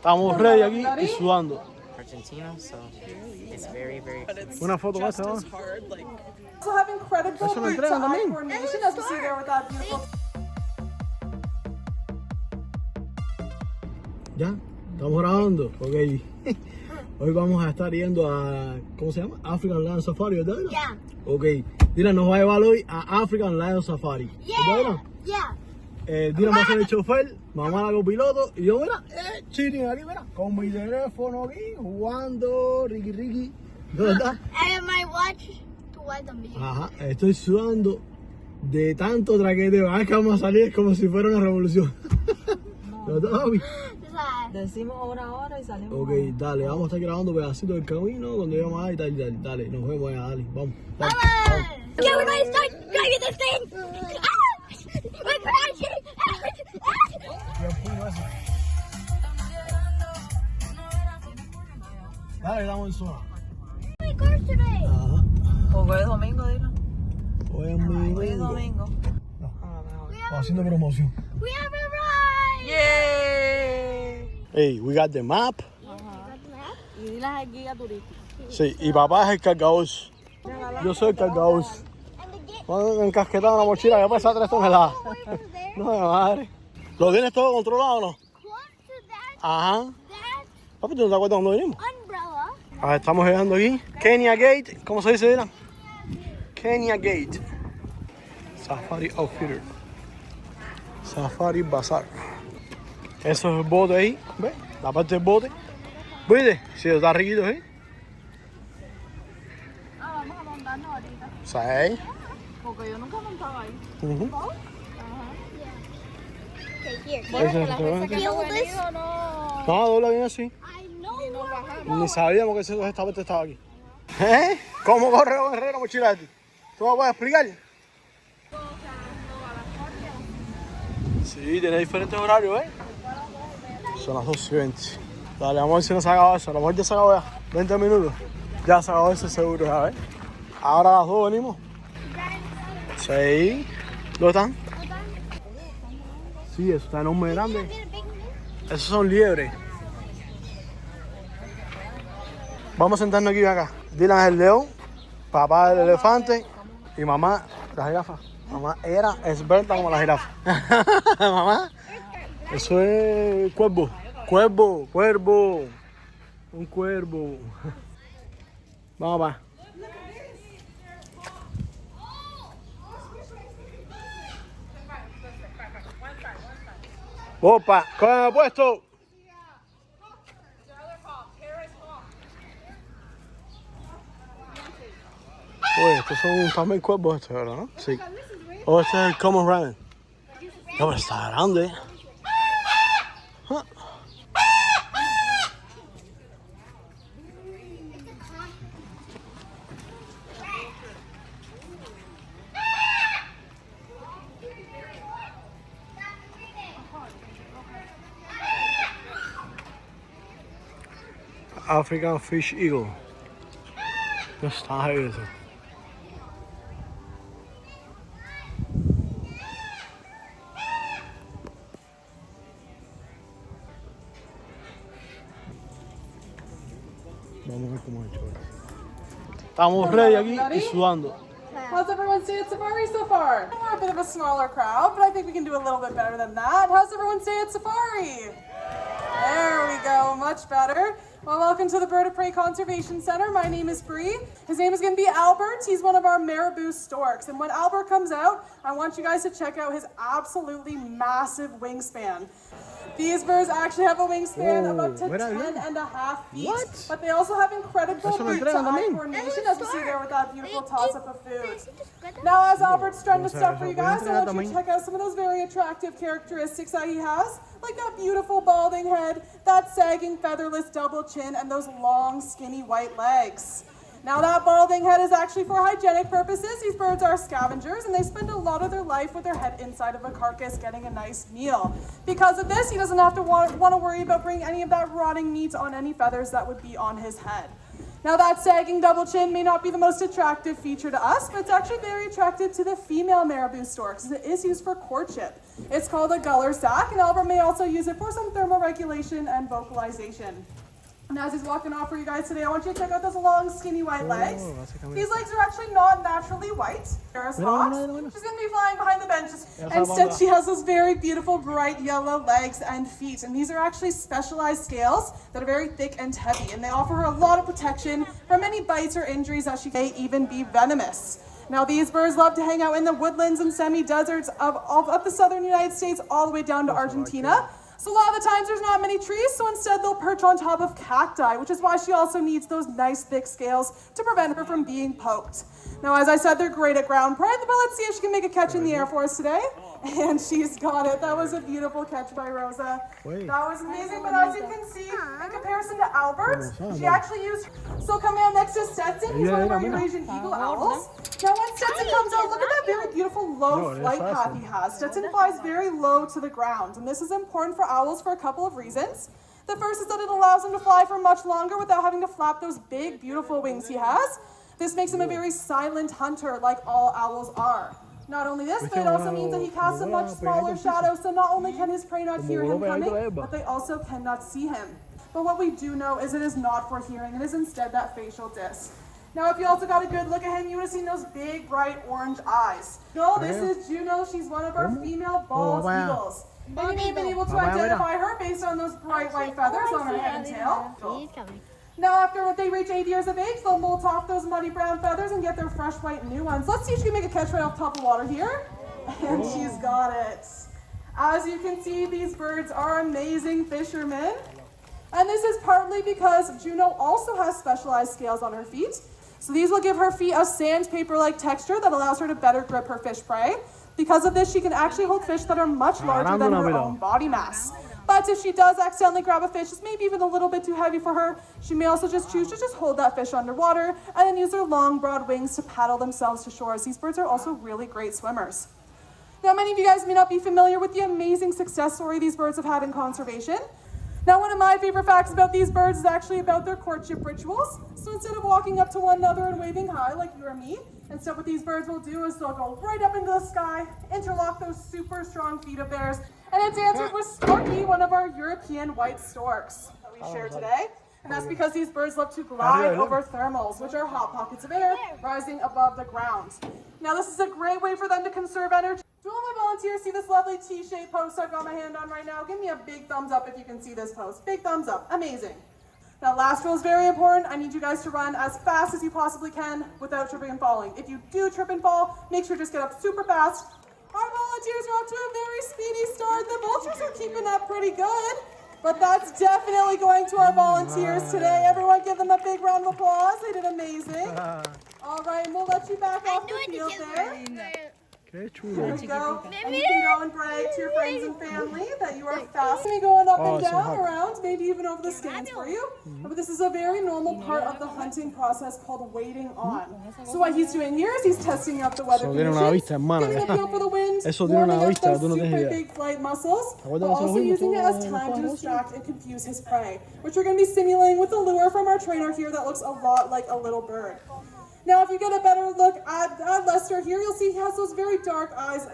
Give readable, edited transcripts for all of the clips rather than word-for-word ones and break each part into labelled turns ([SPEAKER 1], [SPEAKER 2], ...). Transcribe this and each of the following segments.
[SPEAKER 1] Estamos ready aquí y sudando.
[SPEAKER 2] Argentina, so it's very, very close.
[SPEAKER 1] Una foto más, ¿no?
[SPEAKER 3] Also have incredible
[SPEAKER 1] Eso lo
[SPEAKER 3] eye
[SPEAKER 1] entregan también.
[SPEAKER 3] coordination, as you see there with that beautiful.
[SPEAKER 1] Ya, estamos grabando. Ok. Hoy vamos a estar yendo a, ¿cómo se llama? African Lion Safari, ¿verdad?
[SPEAKER 4] Yeah.
[SPEAKER 1] Ok. Dylan nos va a llevar hoy a African Lion Safari. ¿Verdad?
[SPEAKER 4] Yeah.
[SPEAKER 1] Dylan va a ser el chofer, mamá la copiloto y yo, mira, chilling aquí, mira, con mi teléfono aquí, jugando, Ricky. ¿Dónde está?
[SPEAKER 4] And my watch to watch the video.
[SPEAKER 1] Ajá, estoy sudando de tanto traqueteo. Ah, es que vamos a salir como si fuera una revolución. ¿Verdad, papi?
[SPEAKER 5] Decimos una hora y salimos.
[SPEAKER 1] Ok, dale, vamos a estar grabando pedacitos del camino cuando lleguemos ahí, dale, nos vemos allá, dale, vamos.
[SPEAKER 4] Yeah, we're gonna start driving this thing. We're crashing.
[SPEAKER 1] Dale, estamos en zona.
[SPEAKER 4] My course today.
[SPEAKER 1] Ajá,
[SPEAKER 5] Porque hoy es domingo, dilo.
[SPEAKER 1] hoy es mi
[SPEAKER 5] Hoy es domingo.
[SPEAKER 1] haciendo promoción.
[SPEAKER 4] We have a ride.
[SPEAKER 5] Yay.
[SPEAKER 1] Hey, we got the map.
[SPEAKER 5] Y dile al guía turístico.
[SPEAKER 1] Sí, y papá es el cargador. Yo soy el cargador.
[SPEAKER 4] And the gate.
[SPEAKER 1] Vamos encasquetado en la mochila que pesa 3 toneladas. No, de madre. ¿Lo tienes todo controlado o no?
[SPEAKER 4] Close to that.
[SPEAKER 1] Ajá.
[SPEAKER 4] That
[SPEAKER 1] Papi, ¿tú no te acuerdas dónde venimos?
[SPEAKER 4] umbrella.
[SPEAKER 1] A ver, estamos llegando aquí. Kenya Gate. ¿Cómo se dice, Dylan? Kenya Gate. Safari Outfitter. Safari Bazaar. Eso es el bote ahí. ¿Ves? La parte del bote. ¿Viste? Sí, está riquito, ¿eh?
[SPEAKER 5] Vamos a montarnos ahorita.
[SPEAKER 1] Sí.
[SPEAKER 5] Porque yo nunca montaba ahí.
[SPEAKER 1] Ujú.
[SPEAKER 4] Okay, here.
[SPEAKER 1] Ese es el que
[SPEAKER 4] Feel this?
[SPEAKER 5] No.
[SPEAKER 1] No, dobla bien así.
[SPEAKER 4] I know.
[SPEAKER 1] Ni sabíamos que esta parte estaba aquí. ¿Eh? ¿Cómo corre un herrero mochila de ti? ¿Tú me puedes explicar? Sí, tiene diferentes horarios, ¿eh? Son las 2:20. Dale, vamos a ver si nos ha acabado eso. A lo mejor ya se acabó ya. 20 minutos. Ya se acabó ese seguro, ya ves. Ahora a las 2 venimos. Sí. ¿Dónde están? Sí, eso está enorme grande. Esos son liebres. Vamos a sentarnos aquí acá. Dylan es el león, papá es el elefante y mamá la jirafa. Mamá era experta como la jirafa. Mamá, eso es cuervo. Cuervo. Un cuervo. Vamos, papá. Opa, ¿cómo me puesto? Oye, estos son también cuervos estos, ¿verdad? ¿No? Sí. Oh, este es el common raven. No, pero está grande. Ah. African Fish Eagle. Está ahí eso. Vamos a ver cómo es hecho. Estamos ready aquí y sudando.
[SPEAKER 3] How's everyone stay at Safari so far? We're a bit of a smaller crowd, but I think we can do a little bit better than that. How's everyone stay at Safari? There we go, much better. Well, welcome to the Bird of Prey Conservation Center. My name is Bree. His name is going to be Albert. He's one of our marabou storks. And when Albert comes out, I want you guys to check out his absolutely massive wingspan. These birds actually have a wingspan of up to 10.5 feet.
[SPEAKER 1] What?
[SPEAKER 3] But they also have incredible
[SPEAKER 1] Eso lo
[SPEAKER 3] root to
[SPEAKER 1] entregan
[SPEAKER 3] eye
[SPEAKER 1] también.
[SPEAKER 3] coordination, as you see there with that beautiful toss-up of food. Now, as Albert's trying to stuff for you guys, I want you to check out some of those very attractive characteristics that he has, like that beautiful balding head, that sagging featherless double chin, and those long, skinny white legs. Now, that balding head is actually for hygienic purposes. These birds are scavengers, and they spend a lot of their life with their head inside of a carcass getting a nice meal. Because of this, he doesn't have to want to worry about bringing any of that rotting meat on any feathers that would be on his head. Now that sagging double chin may not be the most attractive feature to us, but it's actually very attractive to the female marabou stork because it is used for courtship. It's called a guller sac, and Albert may also use it for some thermoregulation and vocalization. And as he's walking off for you guys today, I want you to check out those long, skinny white legs. These legs are actually not naturally white. She's going to be flying behind the benches. Instead, she has those very beautiful, bright yellow legs and feet. And these are actually specialized scales that are very thick and heavy. And they offer her a lot of protection from any bites or injuries, as she may even be venomous. Now, these birds love to hang out in the woodlands and semi-deserts of the southern United States all the way down to Argentina. So a lot of the times there's not many trees, so instead they'll perch on top of cacti, which is why she also needs those nice thick scales to prevent her from being poked. Now, as I said, they're great at ground prey, but let's see if she can make a catch in the air for us today. And she's got it. That was a beautiful catch by Rosa. That was amazing, but as you can see, in comparison to Albert, she actually used... So coming out next to Stetson, he's one of our Eurasian eagle owls. Now when Stetson comes out, look at that very beautiful low flight path he has. Stetson flies very low to the ground, and this is important for owls for a couple of reasons. The first is that it allows him to fly for much longer without having to flap those big, beautiful wings he has. This makes him a very silent hunter, like all owls are. Not only this, but it also means that he casts a much smaller shadow, so not only can his prey not hear him coming, but they also cannot see him. But what we do know is it is not for hearing, it is instead that facial disc. Now, if you also got a good look at him, you would have seen those big, bright orange eyes. No, this is Juno. She's one of our female bald eagles. And you've been able to identify her based on those bright white feathers on her head and tail.
[SPEAKER 4] He's coming.
[SPEAKER 3] Now, after they reach 8 years of age, they'll molt off those muddy brown feathers and get their fresh white new ones. Let's see if she can make a catch right off top of water here. And she's got it. As you can see, these birds are amazing fishermen. And this is partly because Juno also has specialized scales on her feet. So these will give her feet a sandpaper-like texture that allows her to better grip her fish prey. Because of this, she can actually hold fish that are much larger than her own body mass. But if she does accidentally grab a fish that's maybe even a little bit too heavy for her, she may also just choose to just hold that fish underwater and then use their long, broad wings to paddle themselves to shore. These birds are also really great swimmers. Now, many of you guys may not be familiar with the amazing success story these birds have had in conservation. Now, one of my favorite facts about these birds is actually about their courtship rituals. So instead of walking up to one another and waving hi like you or me, instead what these birds will do is they'll go right up into the sky, interlock those super strong feet of theirs, and it's answered with Storky, one of our European white storks that we share today. And that's because these birds love to glide over thermals, which are hot pockets of air rising above the ground. Now, this is a great way for them to conserve energy. Do all my volunteers see this lovely T-shaped post I've got my hand on right now? Give me a big thumbs up if you can see this post. Big thumbs up. Amazing. Now, last rule is very important. I need you guys to run as fast as you possibly can without tripping and falling. If you do trip and fall, make sure to just get up super fast. Our volunteers are up to a very speedy start. The vultures are keeping up pretty good. But that's definitely going to our volunteers today. Everyone give them a big round of applause. They did amazing. All right, and we'll let you back off the field there. There you go. And you can go and brag to your friends and family that you are fast. Maybe going up and down, around, maybe even over the stands for you. But this is a very normal part of the hunting process called waiting on. So what he's doing here is he's testing out the weather conditions, getting a feel for the wind, warming up those super big flight muscles, but also using it as time to distract and confuse his prey, which we're going to be simulating with a lure from our trainer here that looks a lot like a little bird. Now, if you get a better look at Lester here, you'll see he has those very dark eyes,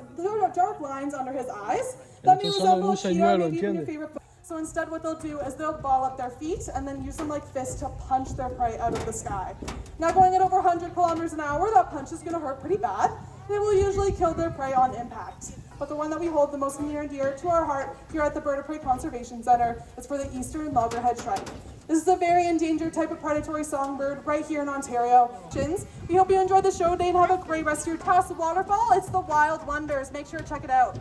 [SPEAKER 3] dark lines under his eyes. That may resemble a cheetah, maybe even your favorite. So instead, what they'll do is they'll ball up their feet and then use them like fists to punch their prey out of the sky. Now, going at over 100 kilometers an hour, that punch is going to hurt pretty bad. They will usually kill their prey on impact. But the one that we hold the most near and dear to our heart here at the Bird of Prey Conservation Center is for the eastern loggerhead shrike. This is a very endangered type of predatory songbird right here in Ontario. We hope you enjoyed the show today and have a great rest of your past the waterfall. It's the Wild Wonders. Make sure to check it out.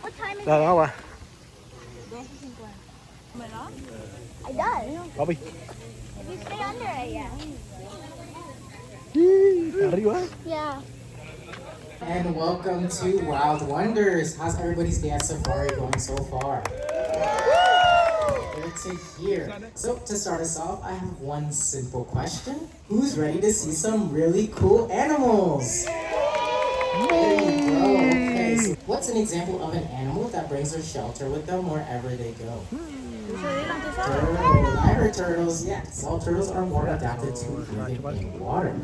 [SPEAKER 4] What time is it?
[SPEAKER 1] Dale,
[SPEAKER 4] I does.
[SPEAKER 1] papi.
[SPEAKER 4] If you stay under it, yeah.
[SPEAKER 1] Arriba.
[SPEAKER 4] Yeah.
[SPEAKER 2] And welcome to Wild Wonders. How's everybody's day at safari going so far? Good to hear. So to start us off, I have one simple question. Who's ready to see some really cool animals? There you go. Okay, so what's an example of an animal that brings their shelter with them wherever they go? Turtle, water turtles, yes, all turtles are more adapted to living in water.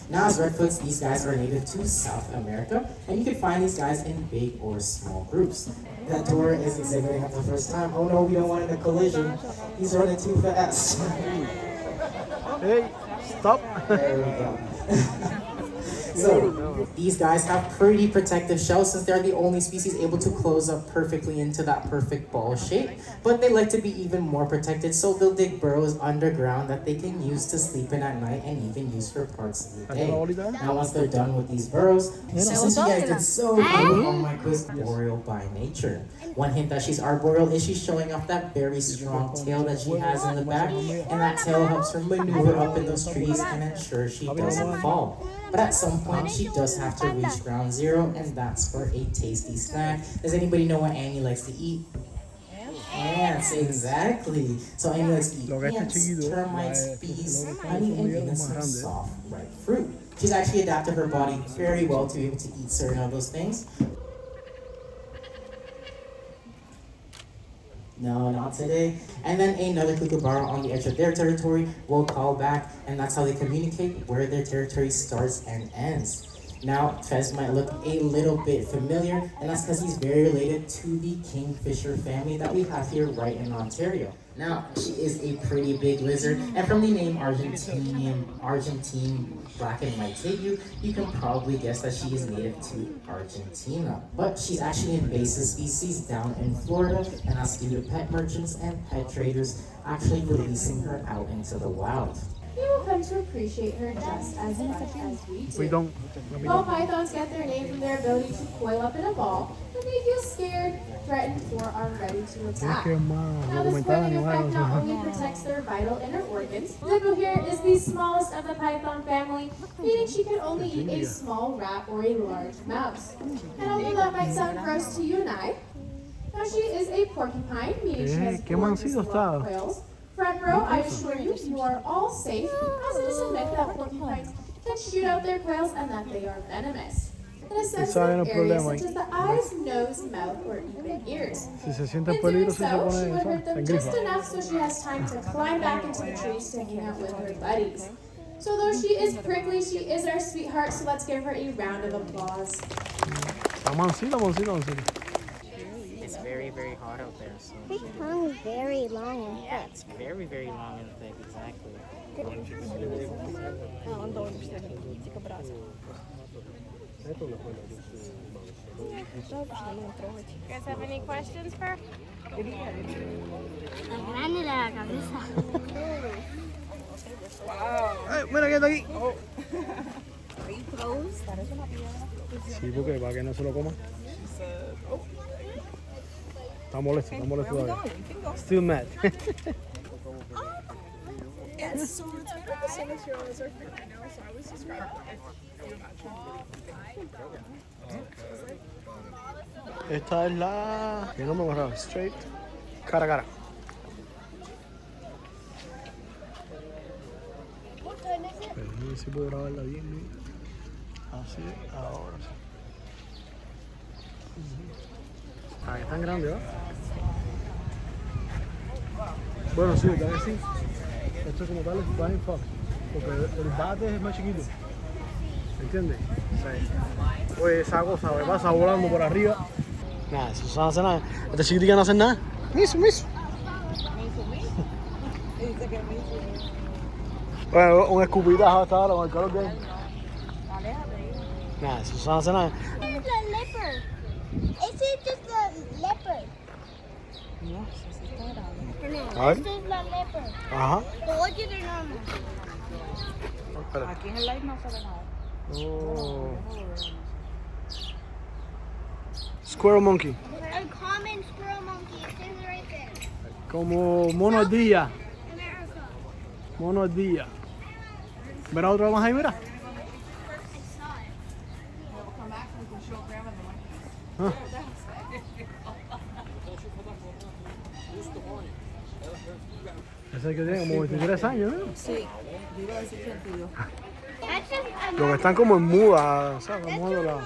[SPEAKER 2] Now, as redfoots, these guys are native to South America, and you can find these guys in big or small groups. That tour is exhibiting up the first time. Oh no, we don't want a collision. He's running too fast.
[SPEAKER 1] Hey, stop.
[SPEAKER 2] There we go. So, these guys have pretty protective shells since they're the only species able to close up perfectly into that perfect ball shape. But they like to be even more protected, so they'll dig burrows underground that they can use to sleep in at night and even use for parts of the day. Now, once they're done with these burrows, since you guys did so good on my quiz, arboreal by nature. One hint that she's arboreal is she's showing off that very strong tail that she has in the back, and that tail helps her maneuver up in those trees and ensure she doesn't fall. But at some point, she does have to reach ground zero, and that's for a tasty snack. Does anybody know what Annie likes to eat? Ants, exactly. So Annie likes to eat ants, termites, bees, honey, and even some soft, ripe fruit. She's actually adapted her body very well to be able to eat certain of those things. No, not today. And then another kookaburra on the edge of their territory will call back, and that's how they communicate where their territory starts and ends. Now, Fez might look a little bit familiar, and that's because he's very related to the kingfisher family that we have here right in Ontario. Now, she is a pretty big lizard, and from the name Argentine black and white tegu, you can probably guess that she is native to Argentina. But she's actually an invasive species down in Florida, and that's due to pet merchants and pet traders actually releasing her out into the wild.
[SPEAKER 6] You will come to appreciate her just as much as we do. Ball pythons get their name from their ability to coil up in a ball when they feel scared, threatened, or are ready to attack. Now, this coiling effect not only protects their vital inner organs, Zippo here is the smallest of the python family, meaning she can only eat a small rat or a large mouse. And although that might sound gross to you and I, now she is a porcupine, meaning she has gorgeous long quills. Front row, I assure you, you are all safe, as it is a myth that porcupines can shoot out their quills and that they are venomous. In a sensitive area such as the eyes, nose, mouth, or even ears. In doing so, she would hurt them just enough so she has time to climb back into the trees to hang out with her buddies. So though she is prickly, she is our sweetheart, so let's give her a round of applause.
[SPEAKER 2] It's very, very hot out there, so...
[SPEAKER 4] Her tongue is very long and
[SPEAKER 2] Yeah, it's very, very long and thick, exactly.
[SPEAKER 6] You guys have any questions for?
[SPEAKER 4] grande la cabeza.
[SPEAKER 1] Mira que está aquí. Sí, porque para que no se lo coma. Está molesto todavía. Still mad. Esta es la... que no me borraba. Straight. Cara a cara. Pero no sé si puedo grabarla bien. Mira. Así, ahora sí. Ah, es tan grande, ¿verdad? Bueno, sí, tal vez sí. Esto como tal es Flying Fox, porque el bate es más chiquito. ¿Entiendes? Sí. Pues esa cosa me pasa volando por arriba. Nada, eso no hace nada. Esta chiquitica no hace nada. Miso. Bueno, un escupitajo hasta ahora con el calor que hay. Nada, eso no hace nada.
[SPEAKER 4] This is a leopard. This is just a leopard.
[SPEAKER 1] A ver.
[SPEAKER 4] This is a leopard.
[SPEAKER 1] Ajá.
[SPEAKER 4] But look at it normal.
[SPEAKER 1] Espera.
[SPEAKER 5] Aquí en el live no se ve nada.
[SPEAKER 1] Oh. Squirrel monkey.
[SPEAKER 4] A common squirrel monkey. It says right there.
[SPEAKER 1] Como mono ardilla.
[SPEAKER 4] America.
[SPEAKER 1] Mono ardilla. ¿Verás otro más ahí, mira?
[SPEAKER 4] I saw it.
[SPEAKER 5] We'll come back and we can show Grandma the one.
[SPEAKER 1] Ese que tiene como 23 años, ¿no?
[SPEAKER 5] Sí, yo iba a decir 32.
[SPEAKER 4] That's just a
[SPEAKER 1] Los que están como en muda, ¿sabes? Como de la...